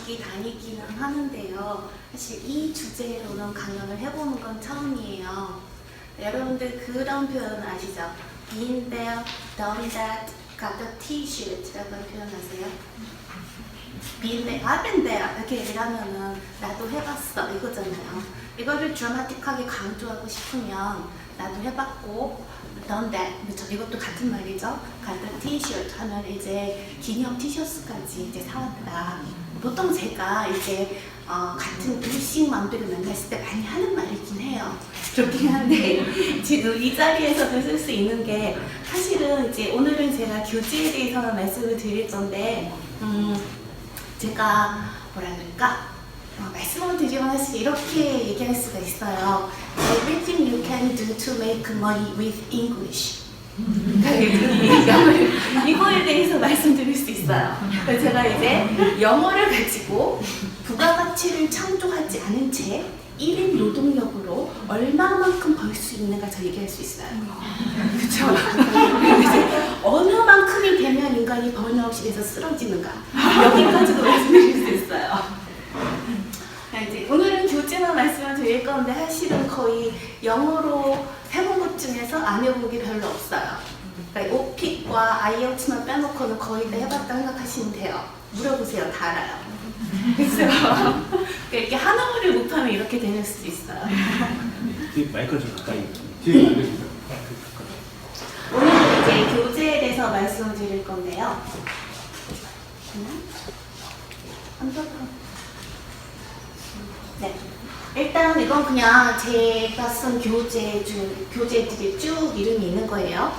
자기 다니기는 하는데요. 사실 이 주제로는 강연을 해보는 건 처음이에요. 여러분들 그런 표현 아시죠? Been there, done that, got a t-shirt라고 하는 표현 아세요? Been there, I've been there 이렇게 얘기하면은 나도 해봤어 이거잖아요. 이거를 드라마틱하게 강조하고 싶으면 나도 해봤고 done that, 그렇죠? 이것도 같은 말이죠. got a t-shirt 하면 이제 기념 티셔츠까지 이제 사왔다. 보통 제가 이제 같은 불식 맘들을 만났을 때 많이 하는 말이긴 해요. 그렇긴 한데 지금 이 자리에서도 쓸 수 있는 게 사실은 이제 오늘은 제가 교재에 대해서만 말씀을 드릴 건데 제가 뭐라 그럴까? 말씀을 드리면 사실 이렇게 얘기할 수가 있어요. Everything you can do to make money with English. 이거에 대해서 말씀드릴 수 있어요. 그래서 제가 이제 영어를 가지고 부가가치를 창조하지 않은 채 1인 노동력으로 얼마만큼 벌 수 있는가 저 얘기할 수 있어요. 그렇죠? 어느 만큼이 되면 인간이 번아웃에서 쓰러지는가 여기까지도 말씀드릴 수 있어요. 이제 오늘은 교재만 말씀을 드릴 건데 사실은 거의 영어로 해본 것 중에서 안 해본 게 별로 없어요. 그러니까 오픽과 IELTS만 빼놓고는 거의 다 해봤다 생각하시면 돼요. 물어보세요. 다 알아요. 그렇죠? 이렇게 한어물을 못하면 이렇게 되는 수도 있어요. 마이크 좀 가까이. 뒤에 오늘은 이제 교재에 대해서 말씀을 드릴 건데요. 네. 일단 이건 그냥 제가 쓴 교재들이 쭉 이름이 있는 거예요.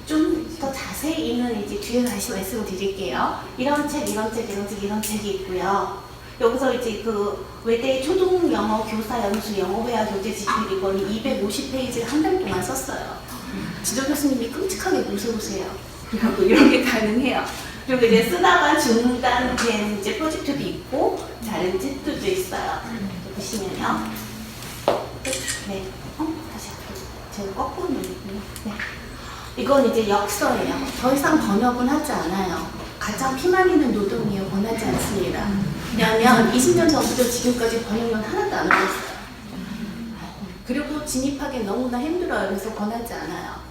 좀 더 자세히는 이제 뒤에 다시 말씀을 드릴게요. 이런 책, 이런 책, 이런 책, 이런 책이 있고요. 여기서 이제 그 외대 초등 영어 교사 연수 영어회화 교재 집필 이거는 250페이지를 한 달 동안 썼어요. 지도 교수님이 끔찍하게 무서우세요. 그리고 이런 게 가능해요. 그리고 이제 쓰다가 중단된 이제 프로젝트도 있고 다른 책들도 있어요. 보시면요. 네. 다시 제가 거꾸로 눌렀군요. 네. 이건 이제 역서예요. 더 이상 번역은 하지 않아요. 가장 피말리는 노동이에요. 권하지 않습니다. 왜냐하면 20년 전부터 지금까지 번역은 하나도 안 하고 있어요. 그리고 진입하기 너무나 힘들어요. 그래서 권하지 않아요.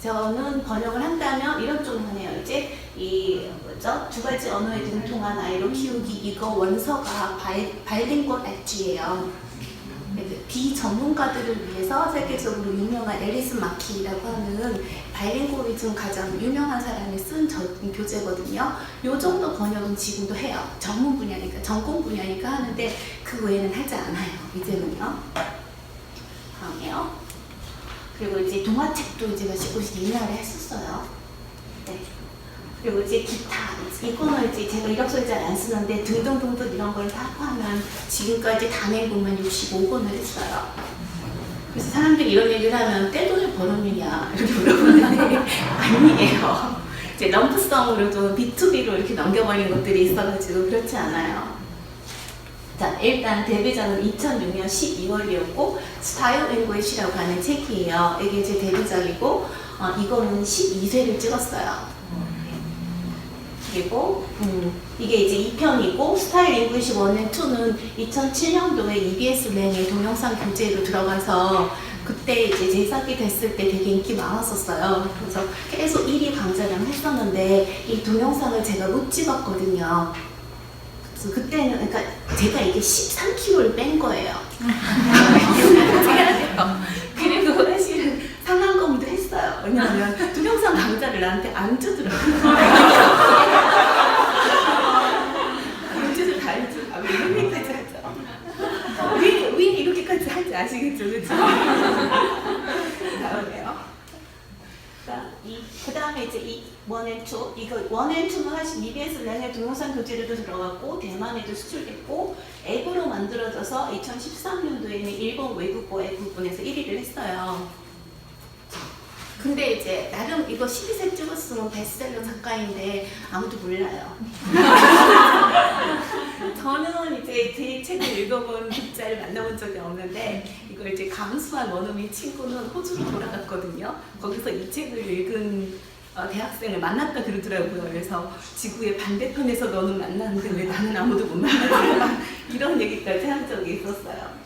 저는 번역을 한다면 이런 쪽만 해요. 이제 두 가지 언어에 능통한 아이로 키우기 이거 원서가 바이링구얼 액트예요. 비전문가들을 위해서 세계적으로 유명한 앨리스 마키라고 하는 바이링구얼리즘 가장 유명한 사람이 쓴 교재거든요. 요 정도 번역은 지금도 해요. 전문 분야니까, 전공 분야니까 하는데 그 외에는 하지 않아요. 이제는요. 다음에요. 그리고 이제 동화책도 이제 몇십 권씩 옛날에 했었어요. 네. 그리고 이제 기타, 이거는 이제 제가 이력서에 잘 안 쓰는데 등등등등 이런 걸 다 포함하면 지금까지 단행 보면 65권을 했어요. 그래서 사람들이 이런 얘기를 하면 떼돈을 벌었느냐 이렇게 물어보는데 아니에요. 이제 럼프성으로도 B2B로 이렇게 넘겨버린 것들이 있어가지고 그렇지 않아요. 자, 일단 데뷔작은 2006년 12월이었고 스타일 앵귀시라고 하는 책이에요. 이게 제 데뷔작이고 이거는 12쇄를 찍었어요. 그리고 이게 이제 2편이고 스타일 잉글리시 1앤 2는 2007년도에 EBS 랭의 동영상 교재로 들어가서 그때 이제 제작이 됐을 때 되게 인기 많았었어요. 그래서 계속 1위 강자랑 했었는데 이 동영상을 제가 못 찍었거든요. 그래서 그때는 그러니까 제가 이게 13kg를 뺀 거예요. 그리고 사실은 상한검도 했어요. 왜냐하면 동영상 강좌를 나한테 안 주더라고요. 문제도 다 해줘. 왜 이렇게까지 하죠? 왜 이렇게까지 하지 아시겠죠? 그렇죠? 다음에요. 그 다음에 이제 이 1&2 이거 1&2는 사실 EBS 랭의 동영상 교재로도 들어갔고 대만에도 수출됐고 앱으로 만들어져서 2013년도에는 일본 외국어 앱 부분에서 1위를 했어요. 근데 이제 나름 이거 12세 찍었으면 베스트셀러 작가인데 아무도 몰라요. 저는 이제 제 책을 읽어본 독자를 만나본 적이 없는데 이걸 이제 감수한 원어민 친구는 호주로 돌아갔거든요. 거기서 이 책을 읽은 대학생을 만났다 그러더라고요. 그래서 지구의 반대편에서 너는 만났는데 왜 나는 아무도 못 만났냐 이런 얘기까지 한 적이 있었어요.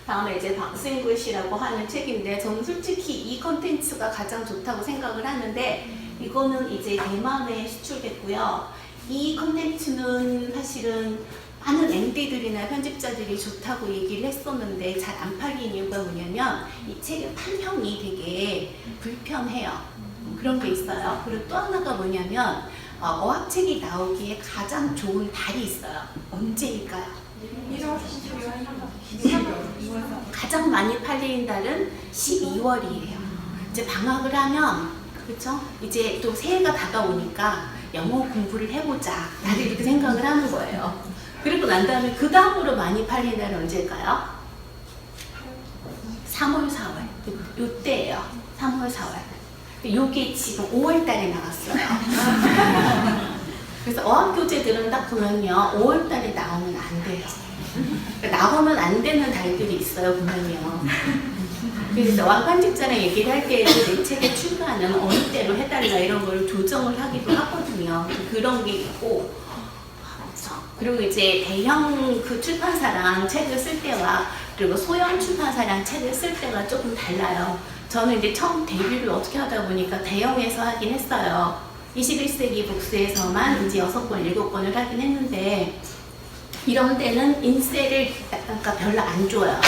다음에 이제 박스잉글시라고 하는 책인데 저는 솔직히 이 컨텐츠가 가장 좋다고 생각을 하는데 이거는 이제 대만에 수출됐고요. 이 컨텐츠는 사실은 많은 MD들이나 편집자들이 좋다고 얘기를 했었는데 잘 안 팔린 이유가 뭐냐면 이 책의 판형이 되게 불편해요. 그런 게 있어요. 그리고 또 하나가 뭐냐면 어학책이 나오기에 가장 좋은 달이 있어요. 언제일까요? 가장 많이 팔리는 달은 12월이에요. 이제 방학을 하면 그렇죠? 이제 또 새해가 다가오니까 영어 공부를 해보자. 다들 이렇게 생각을 하는 거예요. 그리고 난 다음에 그 다음으로 많이 팔리는 달은 언제일까요? 3월, 4월. 요때예요. 3월, 4월. 요게 지금 5월 달에 나왔어요. 그래서 어학교재들은 딱 보면요. 5월 달에 나오면 안 돼요. 나오면 안 되는 달들이 있어요. 보면요. 그래서 왕관직자랑 얘기를 할 때에도 내 책의 출간은 어느 때로 해달라 이런 걸 조정을 하기도 하거든요. 그런 게 있고 그리고 이제 대형 그 출판사랑 책을 쓸 때와 그리고 소형 출판사랑 책을 쓸 때가 조금 달라요. 저는 이제 처음 데뷔를 어떻게 하다 보니까 대형에서 하긴 했어요. 21세기 북스에서만 이제 6권, 7권을 하긴 했는데 이런 데는 인세를 그러니까 별로 안 줘요.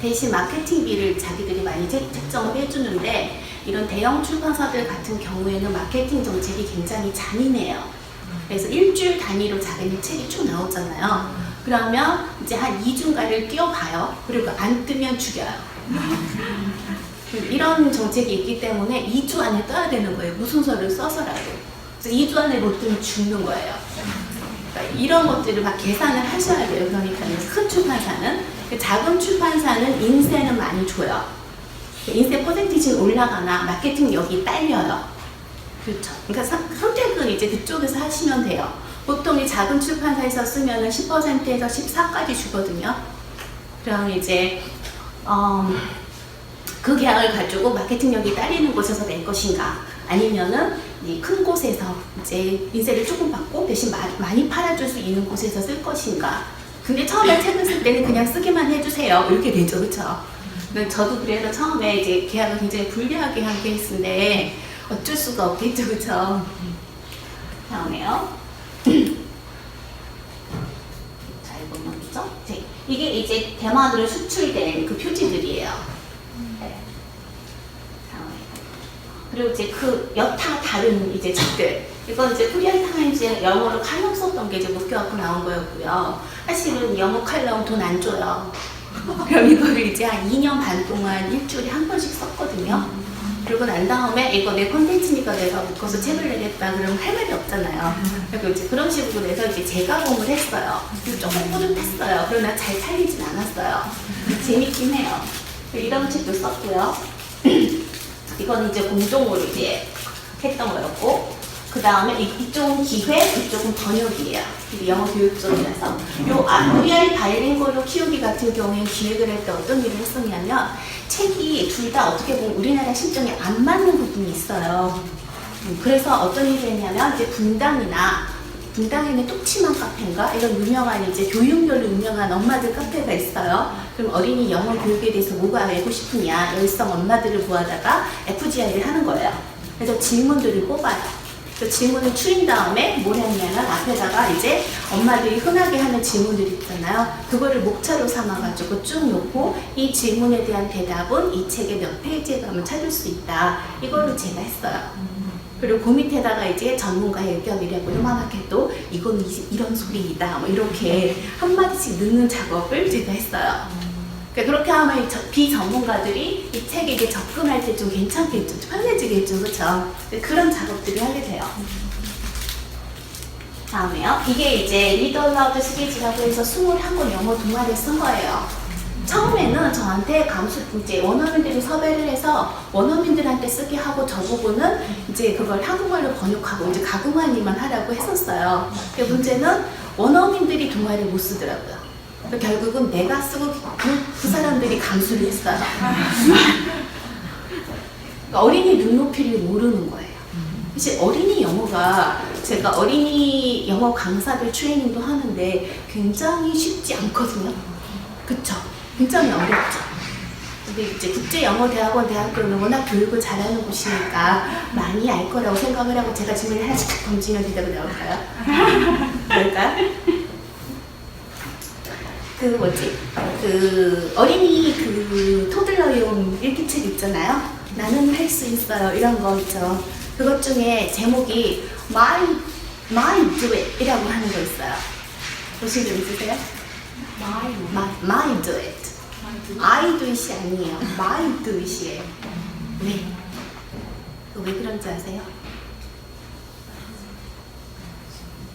대신 마케팅비를 자기들이 많이 책정을 해주는데 이런 대형 출판사들 같은 경우에는 마케팅 정책이 굉장히 잔인해요. 그래서 일주일 단위로 자기네 책이 쭉 나오잖아요. 그러면 이제 한 2주인가를 띄워봐요. 그리고 안 뜨면 죽여요. 이런 정책이 있기 때문에 2주 안에 떠야 되는 거예요. 무슨 소를 써서라도. 그래서 2주 안에 못 뜨면 죽는 거예요. 그러니까 이런 것들을 막 계산을 하셔야 돼요. 그러니까 큰 출판사는. 작은 출판사는 인세는 많이 줘요. 인세 퍼센티지는 올라가나 마케팅력이 딸려요. 그렇죠. 그러니까 선택은 이제 그쪽에서 하시면 돼요. 보통 이 작은 출판사에서 쓰면은 10%에서 14까지 주거든요. 그럼 이제 그 계약을 가지고 마케팅력이 딸리는 곳에서 낼 것인가, 아니면은 이 큰 곳에서 이제 인세를 조금 받고 대신 많이 팔아줄 수 있는 곳에서 쓸 것인가. 근데 처음에 책을 쓸 때는 그냥 쓰기만 해주세요. 이렇게 되죠, 그렇죠? 저도 그래서 처음에 이제 계약을 굉장히 불리하게 한 케이스인데 어쩔 수가 없겠죠, 그렇죠? 다음에요. 자, 이거 뭐죠? 이게 이제 대만으로 수출된 그 표지들이에요. 네. 그리고 이제 그 여타 다른 이제 책들. 이건 이제 코리안 타임즈에 영어로 칼럼 썼던 게 이제 묶여갖고 나온 거였고요. 사실은 영어 칼럼 돈 안 줘요. 그럼 이거를 이제 한 2년 반 동안 일주일에 한 번씩 썼거든요. 그리고 난 다음에 이거 내 콘텐츠니까 내가 묶어서 책을 내겠다 그러면 할 말이 없잖아요. 그리고 이제 그런 식으로 해서 이제 재가공을 했어요. 그리고 조금 뿌듯했어요. 그러나 잘 팔리진 않았어요. 재밌긴 해요. 이런 책도 썼고요. 이건 이제 공동으로 이제 했던 거였고, 그 다음에 이쪽은 기회, 이쪽은 번역이에요. 영어 교육 쪽이라서. 우리아이 바이링구얼로 키우기 같은 경우에는 기획을 할 때 어떤 일을 했었냐면 책이 둘 다 어떻게 보면 우리나라 심정에 안 맞는 부분이 있어요. 그래서 어떤 일을 했냐면 이제 분당에 있는 뚝치만 카페인가 이런 유명한 이제 교육열로 유명한 엄마들 카페가 있어요. 그럼 어린이 영어 교육에 대해서 뭐가 알고 싶으냐 열성 엄마들을 구하다가 FGI를 하는 거예요. 그래서 질문들을 뽑아요. 그 질문을 추린 다음에 뭘 했냐면 앞에다가 이제 엄마들이 흔하게 하는 질문들이 있잖아요. 그거를 목차로 삼아가지고 쭉 놓고 이 질문에 대한 대답은 이 책의 몇 페이지에 가면 찾을 수 있다. 이걸로 제가 했어요. 그리고 그 밑에다가 이제 전문가의 의견이라고 요만하게 또 이건 이런 소리이다. 뭐 이렇게 한마디씩 넣는 작업을 제가 했어요. 그렇게 하면 비전문가들이 이 책에 이제 접근할 때 좀 괜찮겠죠, 편해지겠죠, 그렇죠? 그런 작업들을 하게 돼요. 다음에요. 이게 이제 리더 라우드 시리즈라고 해서 21권 영어 동화를 쓴 거예요. 처음에는 저한테 이제 원어민들이 섭외를 해서 원어민들한테 쓰게 하고 저보고는 이제 그걸 한국말로 번역하고 이제 가공하기만 하라고 했었어요. 근데 문제는 원어민들이 동화를 못 쓰더라고요. 결국은 내가 쓰고 그 사람들이 감수를 했어요. 그러니까 어린이 눈높이를 모르는 거예요. 사실 어린이 영어가 제가 어린이 영어 강사들 트레이닝도 하는데 굉장히 쉽지 않거든요. 그쵸? 굉장히 어렵죠. 근데 이제 국제영어대학원 대학교는 워낙 교육을 잘하는 곳이니까 많이 알 거라고 생각을 하고 제가 질문 하나씩 던지면 대답이 나올까요? 뭘까요? 어린이 토들러용 일기책 있잖아요. 나는 할 수 있어요. 이런 거 있죠. 그것 중에 제목이 My Do It 이라고 하는 거 있어요. 보신 적 있으세요? My Do It. I do it이 아니에요. My do it이에요. 네. 왜 그런지 아세요?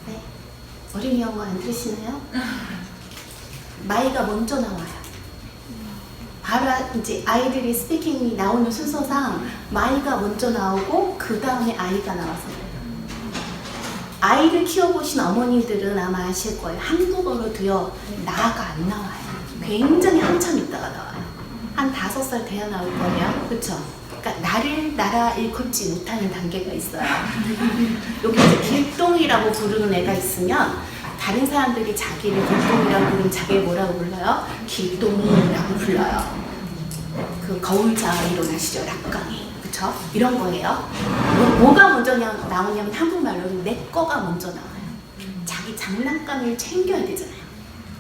네. 어린이 영어 안 들으시나요? my가 먼저 나와요. 바로 이제 아이들이 스피킹이 나오는 순서상 my가 먼저 나오고 그 다음에 I가 나와서 아이를 키워보신 어머니들은 아마 아실 거예요. 한국어로도요 나가 안 나와요. 굉장히 한참 있다가 나와요. 한 5살 돼야 나올 거예요. 그쵸? 그러니까 나라 일컫지 못하는 단계가 있어요. 여기 이제 길동이라고 부르는 애가 있으면 다른 사람들이 자기를 길동이라고 부르면 자기를 뭐라고 불러요? 길동이라고 불러요. 그 거울자 일어나시죠? 락강이. 그쵸? 이런 거예요. 뭐가 먼저 나오냐면 한국말로는 내 거가 먼저 나와요. 자기 장난감을 챙겨야 되잖아요.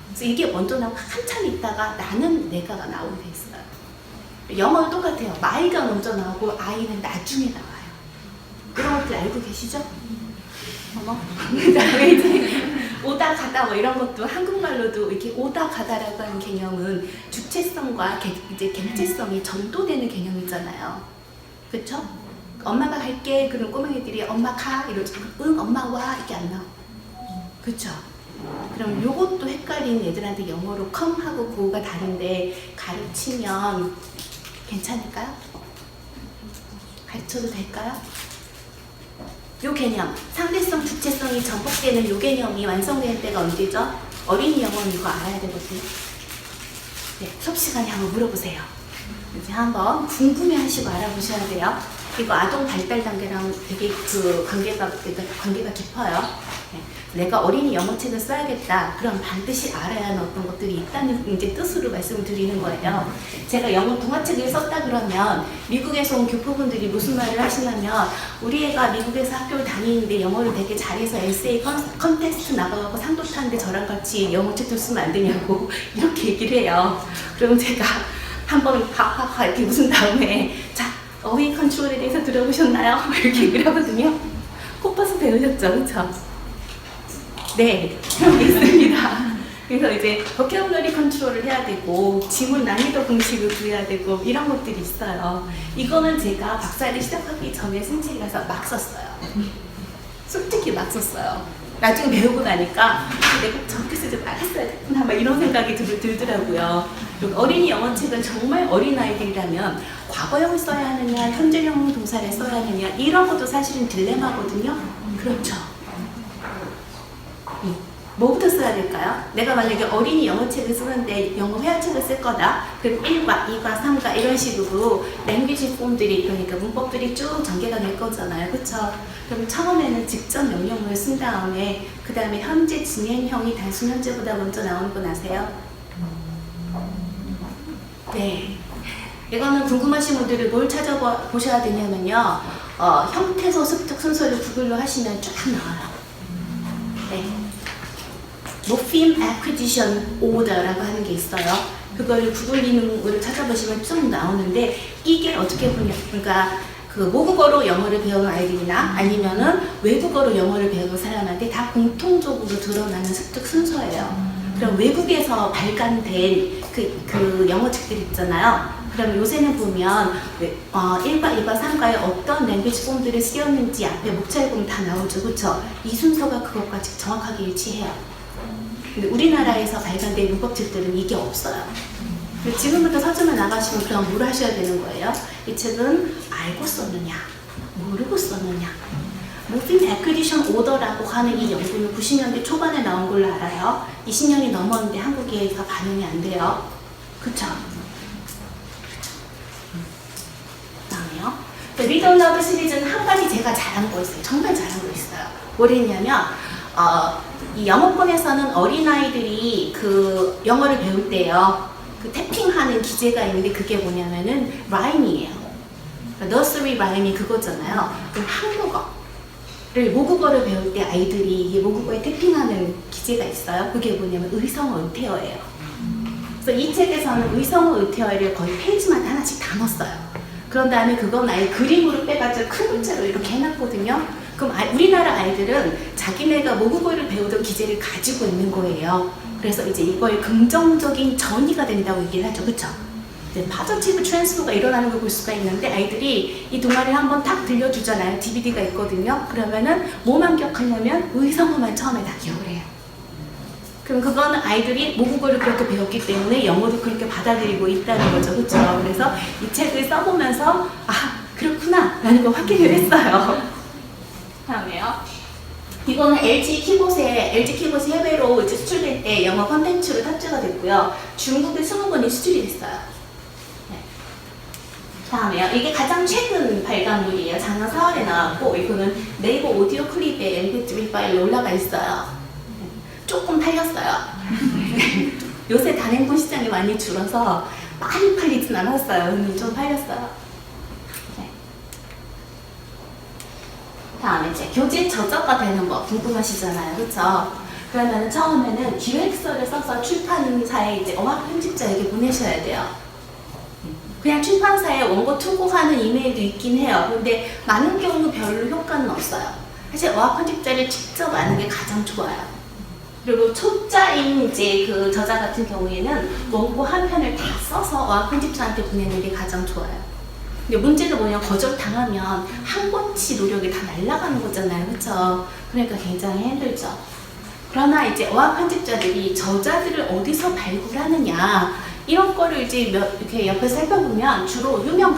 그래서 이게 먼저 나오고 한참 있다가 나는 내가가 나오게 돼 있어요. 영어도 똑같아요. my가 먼저 나오고 I는 나중에 나와요. 그런 것들 알고 계시죠? 어머? 그다음에 이제 오다 가다 뭐 이런 것도 한국말로도 이렇게 오다 가다라고 하는 개념은 주체성과 이제 객체성이 전도되는 개념이잖아요. 그쵸? 엄마가 갈게 그런 꼬맹이들이 엄마 가 이러죠. 응 엄마 와 이렇게 안 나와. 그쵸? 그럼 요것도 헷갈린 애들한테 영어로 come 하고 go가 다른데 가르치면 괜찮을까요? 가르쳐도 될까요? 요 개념, 상대성, 주체성이 전복되는 요 개념이 완성되는 때가 언제죠? 어린이 영어는 이거 알아야 되거든요. 네, 수업 시간에 한번 물어보세요. 이제 한번 궁금해하시고 알아보셔야 돼요. 이거 아동 발달 단계랑 되게 관계가 깊어요. 네. 내가 어린이 영어책을 써야겠다. 그럼 반드시 알아야 하는 어떤 것들이 있다는 이제 뜻으로 말씀을 드리는 거예요. 제가 영어 동화책을 썼다 그러면 미국에서 온 교포분들이 무슨 말을 하시냐면 우리 애가 미국에서 학교를 다니는데 영어를 되게 잘해서 에세이 컨테스트 나가고 상도 타는데 저랑 같이 영어책 좀 쓰면 안 되냐고 이렇게 얘기를 해요. 그럼 제가 한번 하하하 이렇게 웃은 다음에 자 어휘 컨트롤에 대해서 들어보셨나요? 이렇게 얘기를 하거든요. 코파스 배우셨죠? 그쵸? 네, 그런 게 있습니다. 그래서 이제 보캐블러리 컨트롤을 해야 되고 지문 난이도 공식을 구해야 되고 이런 것들이 있어요. 이거는 제가 박사를 시작하기 전에 승진에 가서 막 썼어요. 솔직히 막 썼어요. 나중에 배우고 나니까 내가 저렇게 쓰지 말았어야 됐구나 막 이런 생각이 들더라고요. 어린이 영어책은 정말 어린아이들이라면 과거형을 써야 하느냐 현재형 동사를 써야 하느냐 이런 것도 사실은 딜레마거든요. 그렇죠. 뭐부터 써야 될까요? 내가 만약에 어린이 영어책을 쓰는데 영어 회화책을 쓸 거다. 그럼 1과, 2과, 3과 이런 식으로 랭귀지 폼들이 그러니까 문법들이 쭉 전개가 될 거잖아요. 그쵸? 그럼 처음에는 직접 명령문을 쓴 다음에 그 다음에 현재 진행형이 단순 현재보다 먼저 나오는 건 아세요? 네. 이거는 궁금하신 분들이 뭘 찾아보셔야 되냐면요. 형태소 습득 순서를 구글로 하시면 쫙 나와요. 네. Morpheme Acquisition Order라고 하는 게 있어요. 그걸 구글링으로 찾아보시면 쭉 나오는데 이게 어떻게 보면 그러니까 그 모국어로 영어를 배우는 아이들이나 아니면은 외국어로 영어를 배우는 사람한테 다 공통적으로 드러나는 습득 순서예요. 그럼 외국에서 발간된 그 영어책들 있잖아요. 그럼 요새는 보면 1과 2과 3과에 어떤 랭귀지 폼들을 쓰였는지 앞에 목차에 보면 다 나오죠. 그렇죠? 이 순서가 그것과 정확하게 일치해요. 근데 우리나라에서 발간된 문법책들은 이게 없어요. 지금부터 서점에 나가시면 그럼 뭘 하셔야 되는 거예요? 이 책은 알고 썼느냐, 모르고 썼느냐. Morpheme Acquisition Order라고 하는 이 연구는 90년대 초반에 나온 걸로 알아요. 20년이 넘었는데 한국에서 반영이 안 돼요. 그쵸? 그다음에요. 리더 러브 시리즈는 한 가지 제가 잘한 거 있어요. 정말 잘한 거 있어요. 뭘 했냐면 이 영어권에서는 어린아이들이 그 영어를 배울 때요. 그 태핑하는 기제가 있는데 그게 뭐냐면은 라임이에요. 너스리 라임이 그거잖아요. 그럼 한국어를 모국어를 배울 때 아이들이 이게 모국어에 태핑하는 기제가 있어요. 그게 뭐냐면 의성어 의태어예요. 그래서 이 책에서는 의성어 의태어를 거의 페이지마다 하나씩 다 넣었어요. 그런 다음에 그건 아예 그림으로 빼가지고 큰 글자로 이렇게 해놨거든요. 그럼 우리나라 아이들은 자기네가 모국어를 배우던 기제를 가지고 있는 거예요. 그래서 이제 이거의 긍정적인 전이가 된다고 얘기를 하죠. 그쵸? 이제 파저티브 트랜스퍼가 일어나는 걸 볼 수가 있는데 아이들이 이 동화를 한번 탁 들려주잖아요. DVD가 있거든요. 그러면은 뭐만 기억하냐면 의성어만 처음에 다 기억을 해요. 그럼 그거는 아이들이 모국어를 그렇게 배웠기 때문에 영어도 그렇게 받아들이고 있다는 거죠. 그쵸? 그래서 이 책을 써보면서 아 그렇구나 라는 걸 확인을 했어요. 다음에요. 이거는 LG 키봇이 해외로 이제 수출될 때 영어 콘텐츠로 탑재가 됐고요. 중국에 20권이 수출이 됐어요. 네. 다음에요. 이게 가장 최근 발간물이에요. 작년 4월에 나왔고 이거는 네이버 오디오 클립에 mp3 파일로 올라가 있어요. 네. 조금 팔렸어요. 요새 단행본 시장이 많이 줄어서 많이 팔리진 않았어요. 근데 좀 팔렸어요. 다음에 이제 교재 저자가 되는 거 궁금하시잖아요. 그쵸? 그러면 처음에는 기획서를 써서 출판사에 이제 어학 편집자에게 보내셔야 돼요. 그냥 출판사에 원고 투고하는 이메일도 있긴 해요. 근데 많은 경우 별로 효과는 없어요. 사실 어학 편집자를 직접 아는 게 가장 좋아요. 그리고 초짜인 이제 그 저자 같은 경우에는 원고 한 편을 다 써서 어학 편집자한테 보내는 게 가장 좋아요. 근데 문제는 뭐냐, 거절당하면 한 권치 노력이 다 날아가는 거잖아요. 그쵸? 그러니까 굉장히 힘들죠. 그러나 이제 어학 편집자들이 저자들을 어디서 발굴하느냐 이런 거를 이제 이렇게 옆에 살펴보면 주로 유명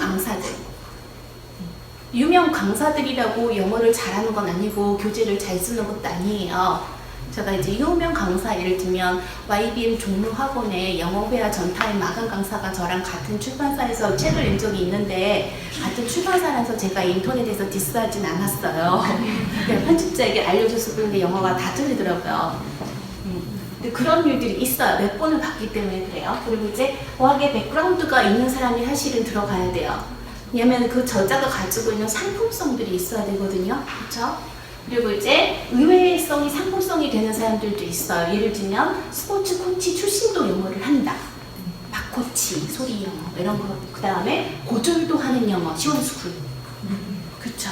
강사들이라고 영어를 잘하는 건 아니고 교재를 잘 쓰는 것도 아니에요. 제가 이제 유명 강사, 예를 들면 YBM 종로학원의 영어회화 전타임 마감 강사가 저랑 같은 출판사에서 책을 낸 적이 있는데 같은 출판사라서 제가 인터넷에서 디스하진 않았어요. 편집자에게 알려줬을 뿐인데 영어가 다 틀리더라고요. 근데 그런 일들이 있어요. 몇 번을 봤기 때문에 그래요. 그리고 이제 어학의 백그라운드가 있는 사람이 사실은 들어가야 돼요. 왜냐면 그 저자가 가지고 있는 상품성들이 있어야 되거든요. 그렇죠? 그리고 이제 의외성이 상품성이 되는 사람들도 있어요. 예를 들면 스포츠 코치 출신도 영어를 한다. 박코치, 소리 영어 이런 거. 그 다음에 고졸도 하는 영어, 시원스쿨. 그쵸?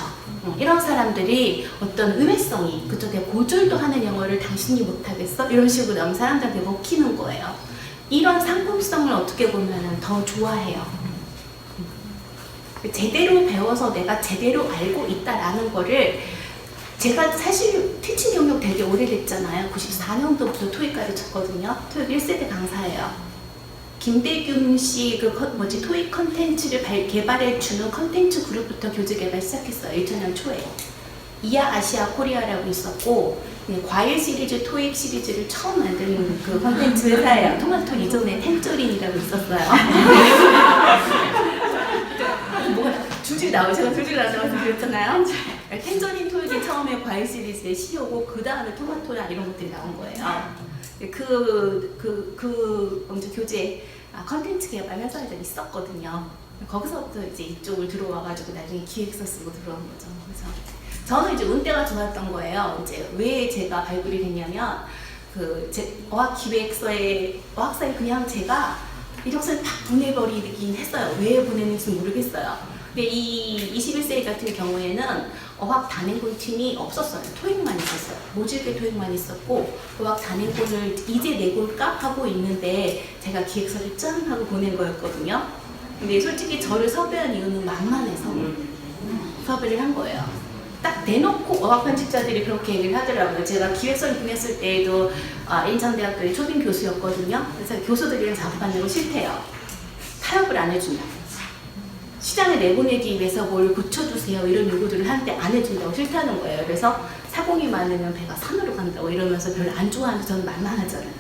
이런 사람들이 어떤 의외성이, 그쪽에 고졸도 하는 영어를 당신이 못하겠어? 이런 식으로 하면 사람들한테 먹히는 거예요. 이런 상품성을 어떻게 보면 더 좋아해요. 제대로 배워서 내가 제대로 알고 있다라는 거를, 제가 사실 티칭 경력 되게 오래됐잖아요. 94년도부터 토익 가르쳤거든요. 토익 1세대 강사예요. 김대균 씨 토익 컨텐츠를 개발해주는 컨텐츠 그룹부터 교재 개발 시작했어요. 2000년 초에. 이아 아시아 코리아라고 있었고, 과일 시리즈, 토익 시리즈를 처음 만드는 그 컨텐츠 회사예요. 토마토 이전에 텐조린이라고 있었어요. 줄줄 나오고, 제가 줄줄 나와서 그랬잖아요. 텐저린 토익이 처음에 과일 시리즈의 CEO고 그 다음에 토마토나 이런 것들이 나온 거예요. 먼저 교재 컨텐츠 개발 회사에 있었거든요. 거기서부터 이제 이쪽을 들어와가지고 나중에 기획서 쓰고 들어온 거죠. 그래서 저는 이제 운때가 좋았던 거예요. 이제 왜 제가 발굴이 됐냐면 제 어학기획서에 어학사에 그냥 제가 이력서를 팍 보내버리긴 했어요. 왜 보내는지 모르겠어요. 근데 이 21세기 같은 경우에는 어학 단행본 팀이 없었어요. 토익만 있었어요. 모질게 토익만 있었고 어학 단행본을 이제 내볼까 하고 있는데 제가 기획서를 짠 하고 보낸 거였거든요. 근데 솔직히 저를 섭외한 이유는 만만해서 섭외를 한 거예요. 딱 대놓고 어학 편집자들이 그렇게 얘기를 하더라고요. 제가 기획서를 보냈을 때에도 인천대학교의 초빙 교수였거든요. 그래서 교수들이랑 작업하는 거 싫대요. 타협을 안 해준다. 시장에 내보내기 위해서 뭘 고쳐주세요 이런 요구들을 하는데 안 해준다고 싫다는 거예요. 그래서 사공이 많으면 배가 산으로 간다고 이러면서 별로 안 좋아하는데 저는 만만하잖아요.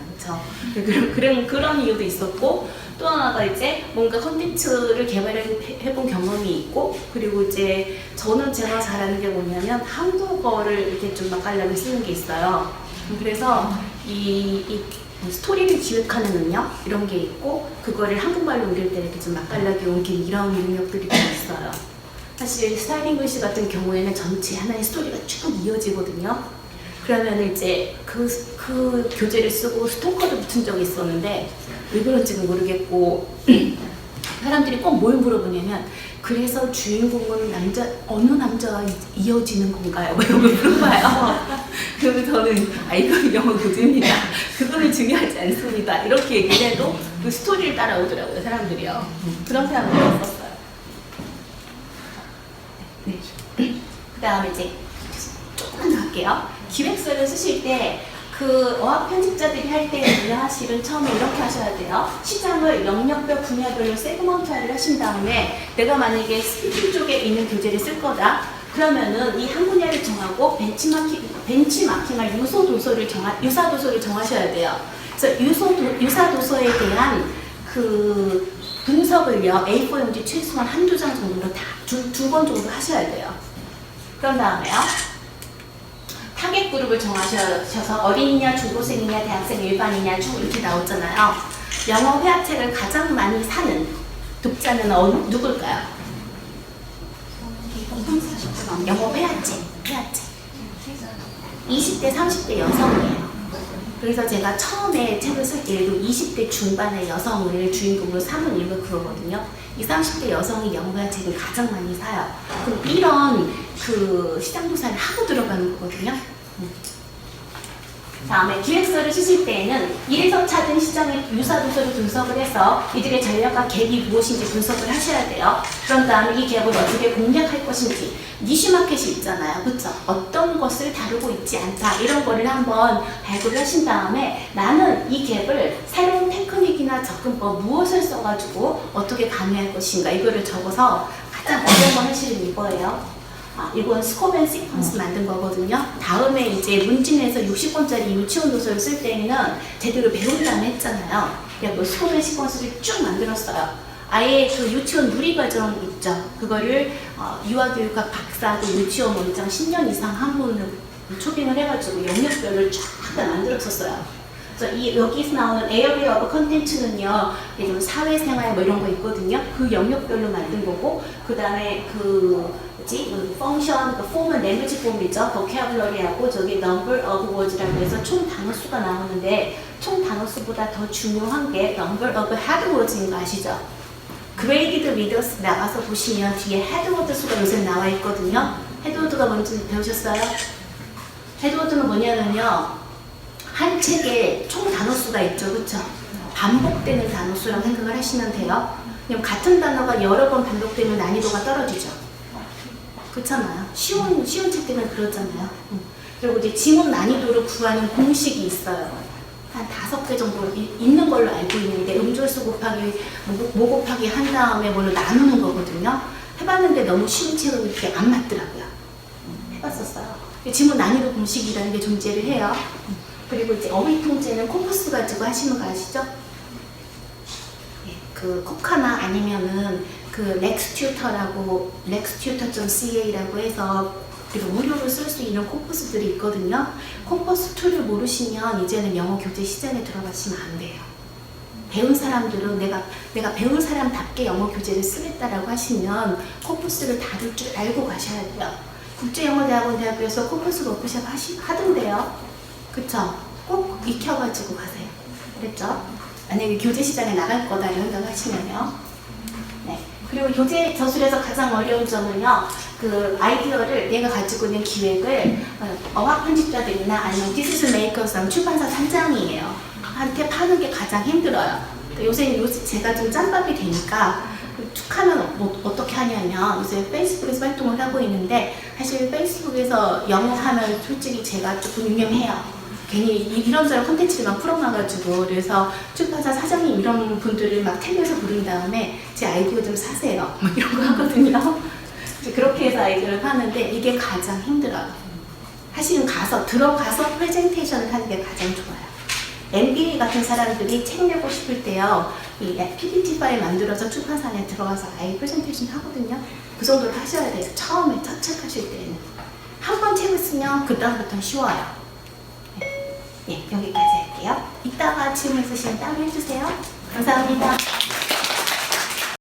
그런 이유도 있었고, 또 하나가 이제 뭔가 컨텐츠를 개발해본 경험이 있고, 그리고 이제 저는 제가 잘하는 게 뭐냐면 한국어를 이렇게 좀 맛깔나게 쓰는 게 있어요. 그래서 이 스토리를 기획하는 능력 이런 게 있고, 그거를 한국말로 옮길 때 이렇게 좀 맛깔나게 옮긴 이런 능력들이 좀 있어요. 사실 스타일링 글씨 같은 경우에는 전체 하나의 스토리가 쭉 이어지거든요. 그러면 이제 그 교재를 쓰고 스토커도 붙은 적이 있었는데 왜 그런지는 모르겠고 사람들이 꼭 뭘 물어보냐면, 그래서 주인공은 어느 남자와 이어지는 건가요? 뭐 이런 걸 물어봐요. 그러면 저는 이건 영어 교재입니다. 그거는 중요하지 않습니다. 이렇게 얘기를 해도 그 스토리를 따라오더라고요, 사람들이요. 그런 사람들이 있었어요. 네. 그 다음에 이제 조금 더 할게요. 기획서를 쓰실 때 그 어학 편집자들이 할 때는요, 사실은 처음에 이렇게 하셔야 돼요. 시장을 영역별 분야별로 세그먼트화를 하신 다음에 내가 만약에 스피킹 쪽에 있는 교재를 쓸 거다. 그러면은 이 한 분야를 정하고 벤치마킹할 유사 도서를 정하셔야 돼요. 그래서 유사 도서에 대한 그 분석을요, A4 용지 최소한 한두 장 정도로 두 번 정도 하셔야 돼요. 그런 다음에요, 타겟 그룹을 정하셔서 어린이냐, 중고생이냐, 대학생, 일반이냐 쭉 이렇게 나오잖아요. 영어 회화책을 가장 많이 사는 독자는 누굴까요? 영어 회화책. 20대, 30대 여성이에요. 그래서 제가 처음에 책을 쓸 때에도 20대 중반의 여성을 주인공으로 삼은 이유가 그거거든요. 이 30대 여성이 영어 회화책을 가장 많이 사요. 그럼 이런 그 시장 조사를 하고 들어가는 거거든요. 다음에 기획서를 쓰실 때에는 이에서 찾은 시장의 유사 도서를 분석을 해서 이들의 전략과 갭이 무엇인지 분석을 하셔야 돼요. 그런 다음에 이 갭을 어떻게 공략할 것인지, 니쉬 마켓이 있잖아요. 그쵸? 어떤 것을 다루고 있지 않다, 이런 거를 한번 발굴을 하신 다음에 나는 이 갭을 새로운 테크닉이나 접근법 무엇을 써가지고 어떻게 가능할 것인가, 이거를 적어서 가장 어려운 건 사실은 이거예요. 이건 스코프 앤 시퀀스 만든 거거든요. 다음에 이제 문진에서 60권짜리 유치원 도서를 쓸 때는 제대로 배운 다음에 했잖아요. 그래서 스코프 앤 시퀀스를 쭉 만들었어요. 아예 그 유치원 누리 과정 있죠. 그거를 유아교육학 박사도 유치원 원장 10년 이상 한 분을 초빙을 해가지고 영역별로 쫙 다 만들었었어요. 그래서 여기서 나오는 에어리어 오브 컨텐츠는요, 좀 사회생활 뭐 이런 거 있거든요. 그 영역별로 만든 거고, 그 다음에 펑션, 폼은 랭귀지 폼이죠. vocabulary하고 저기 number of words라고 해서 총 단어 수가 나오는데, 총 단어 수보다 더 중요한 게 number of head words인 거 아시죠? graded readers 나가서 보시면 뒤에 head word 수가 요새 나와 있거든요. head word가 뭔지 배우셨어요? head word는 뭐냐면요, 한 책에 총 단어 수가 있죠, 그렇죠? 반복되는 단어 수라고 생각을 하시면 돼요. 그럼 같은 단어가 여러 번 반복되면 난이도가 떨어지죠. 그렇잖아요. 쉬운 책들은 그렇잖아요. 그리고 이제 지문 난이도를 구하는 공식이 있어요. 한 5개 정도 있는 걸로 알고 있는데, 음절수 곱하기 모 곱하기 한 다음에 뭘로 나누는 거거든요. 해봤는데 너무 쉬운 책은 이렇게 안 맞더라고요. 해봤었어요. 지문 난이도 공식이라는 게 존재를 해요. 그리고 이제 어휘 통제는 코퍼스 가지고 하시는 거 아시죠? 그 코카나 아니면은 그 렉스튜터라고 렉스튜터.ca라고 해서 그리고 무료로 쓸 수 있는 코퍼스들이 있거든요. 코퍼스 2를 모르시면 이제는 영어 교재 시장에 들어가시면 안 돼요. 배운 사람들은 내가 배운 사람답게 영어 교재를 쓰겠다라고 하시면 코퍼스를 다룰 줄 알고 가셔야 돼요. 국제영어대학원 대학교에서 코퍼스 워크숍 하던데요. 그쵸? 꼭 익혀가지고 가세요. 그랬죠? 만약에 교재 시장에 나갈 거다 이런 생각 하시면요. 네. 그리고 교재 저술에서 가장 어려운 점은요, 그 아이디어를 내가 가지고 있는 기획을 어학 편집자들이나 아니면 디지털 메이커스 출판사 산장이에요. 한테 파는 게 가장 힘들어요. 그러니까 요새 제가 좀 짬밥이 되니까 툭하면 어떻게 하냐면, 요새 페이스북에서 활동을 하고 있는데, 사실 페이스북에서 영어하면 솔직히 제가 조금 유명해요. 괜히 이런저런 콘텐츠를 막 풀어놔가지고, 그래서 출판사 사장님 이런 분들을 막 태그해서 부른 다음에 제 아이디어 좀 사세요, 막 이런 거 하거든요. 그렇게 해서 아이디어를 파는데 이게 가장 힘들어요. 사실은 들어가서 프레젠테이션을 하는 게 가장 좋아요. MBA 같은 사람들이 책 내고 싶을 때요, 이 PPT 파일 만들어서 출판사에 들어가서 아예 프레젠테이션 하거든요. 그 정도로 하셔야 돼요. 처음에 첫 책 하실 때는. 한 번 책을 쓰면 그다음부터는 쉬워요. 네, 여기까지 할게요. 이따가 질문 있으시면 따로 해주세요. 감사합니다.